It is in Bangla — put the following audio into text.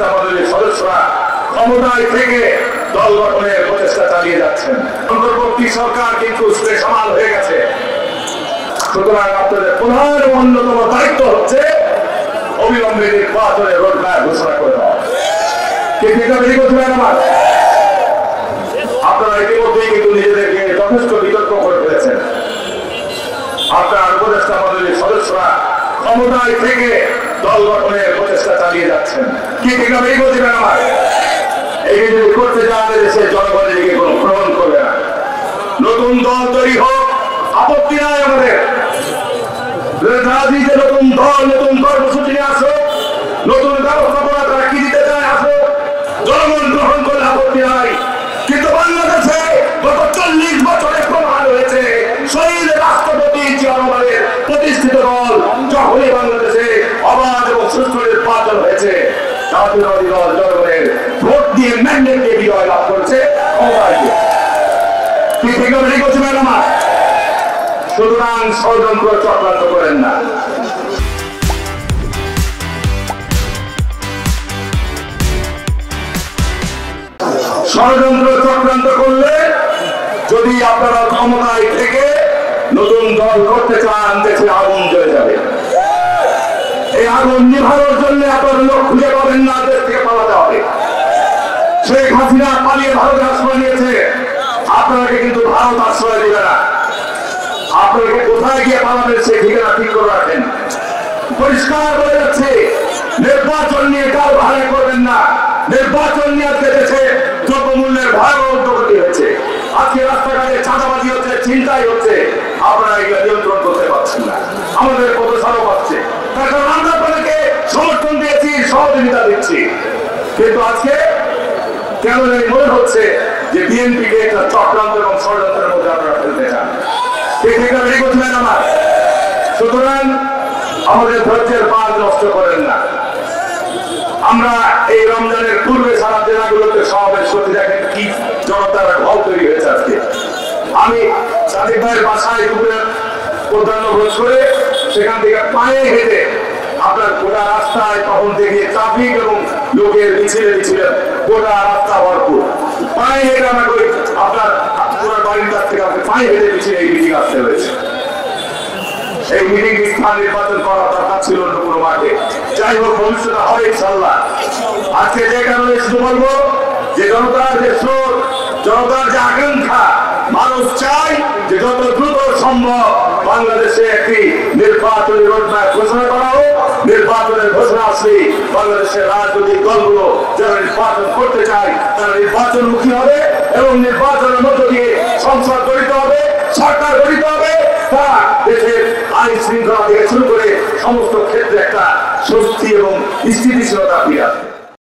উপদেষ্টা মণ্ডলীর সদস্যরা ক্ষমতায় থেকে দল গঠনের প্রচেষ্টা চালিয়ে যাচ্ছেন। অন্তর্বর্তী সরকার কিন্তু সামাল হয়ে গেছে। সুতরাং আপনাদের প্রধান ও অন্যতম দায়িত্ব হচ্ছে অবিলম্বে নির্বাচনের রোডম্যাপ ঘোষণা করে দেওয়া। আপনারা ইতিমধ্যেই কিন্তু নিজেদেরকে যথেষ্ট বিতর্ক করে ফেলেছেন। আপনার উপদেষ্টা মণ্ডলীর সদস্যরা ক্ষমতায় থেকে দল গঠনের প্রচেষ্টা চালিয়ে যাচ্ছেন। কি ঠিক হবে এই বলছিলেন আমার এই যদি করতে যান দেশের জনগণের দিকে কোনো গ্রহণ করবে না। নতুন দল তৈরি হোক, আপত্তি নাই আমাদের। রাজনীতিতে নতুন দল, নতুন কর্মসূচি নিয়ে আসো, নতুন ব্যবস্থাপনা তারা কি দিতে চায় আসো, জনগণ গ্রহণ করলে আপত্তি নাই। কিন্তু বাংলাদেশে গত 40 বছরে প্রমাণ হয়েছে শহীদ রাষ্ট্রপতি জিয়া রহমানের প্রতিষ্ঠিত দল যখনই বাংলাদেশে অবাধ এবং সুষ্ঠু নির্বাচন হয়েছে, জাতীয়তাবাদী দল জনগণের ভোট দিয়ে ম্যান্ডেট দিয়ে বিজয় লাভ করেছে ক্ষমতায়। কি ঠিক হবে ঠিক হচ্ছে ম্যাডাম? সুতরাং ষড়যন্ত্র চক্রান্ত করেন না। ষড়যন্ত্র চক্রান্ত করলে যদি আপনারা ক্ষমতায় থেকে নতুন দল করতে চান, দেশে আগুন জ্বলে যাবে। এই আগুন নিভানোর জন্য আপনারা লোক খুঁজে পাবেন না, দেশ থেকে পালাতে হবে। শেখ হাসিনা পালিয়ে ভারতে আশ্রয় নিয়েছে, আপনাকে কিন্তু ভারত আশ্রয় দেবে না। আপনাকে কোথায় গিয়ে পালাবেন সে ঠিকানা ঠিক করে রাখেন। পরিষ্কার বলে যাচ্ছে, নির্বাচন নিয়ে কাল ভাড়া করবেন না। নির্বাচন নিয়ে আজকে দেশে দ্রব্যমূল্যের ভয়াবহ উদ্যোগতি হয়েছে। আজকে রাস্তাঘাটে চাঁদাবাজি হচ্ছে, চিন্তাই হচ্ছে, আপনারা এগুলো নিয়ন্ত্রণ করতে পারছেন না। আমাদের কত সারও পাচ্ছে, তার কারণ আমরা আপনাদেরকে সমর্থন দিয়েছি, সহযোগিতা দিচ্ছি। কিন্তু আজকে কেন জানি মনে হচ্ছে যে বিএনপিকে একটা চক্রান্ত এবং ষড়যন্ত্রের মধ্যে আপনারা ফেলতে চান। সুতরাং আমাদের ধৈর্যের বাঁধ নষ্ট করেন না। আমরা এই রমজানের পূর্বে সারা জেলাগুলোতে সমাবেশ করতে দেখেন কি জনতার ঢল তৈরি হয়েছে। আজকে আমি সাদিক ভাইয়ের বাসায় দুপুরে প্রধানভোজ করে সেখান থেকে পায়ে হেঁটে আপনার গোটা রাস্তায় তখন দেখে ট্রাফিক এবং লোকের মিছিলে মিছিলে গোটা রাস্তা ভরপুর। পায়ে হেঁটে আমাকে আপনার পুরো বাড়ির কাছ থেকে আমাকে পায়ে হেঁটে মিছিলে এই মিটিং আসতে হয়েছে। এই মিটিং স্থান নির্বাচন করার দরকার ছিল অন্য কোনো মাঠে। যাই হোক, ভবিষ্যতে হবে ইনশাআল্লাহ। আজকে যে কারণে শুধু বলবো যে জনতার যে স্রোত, জনতার যে আকাঙ্ক্ষা, মানুষ চাই যে যত দ্রুত সম্ভব বাংলাদেশে একটি নির্বাচনী রোডম্যাপ ঘোষণা করা হোক। নির্বাচনের ঘোষণা আসলে বাংলাদেশের রাজনৈতিক দলগুলো যারা নির্বাচন করতে চায় তারা নির্বাচনমুখী হবে এবং নির্বাচনের মধ্য দিয়ে সংসদ গঠিত হবে, সরকার গঠিত হবে। তারা দেশের আইন শৃঙ্খলা থেকে শুরু করে সমস্ত ক্ষেত্রে একটা স্বস্তি এবং স্থিতিশীলতা ফিরে আসবে।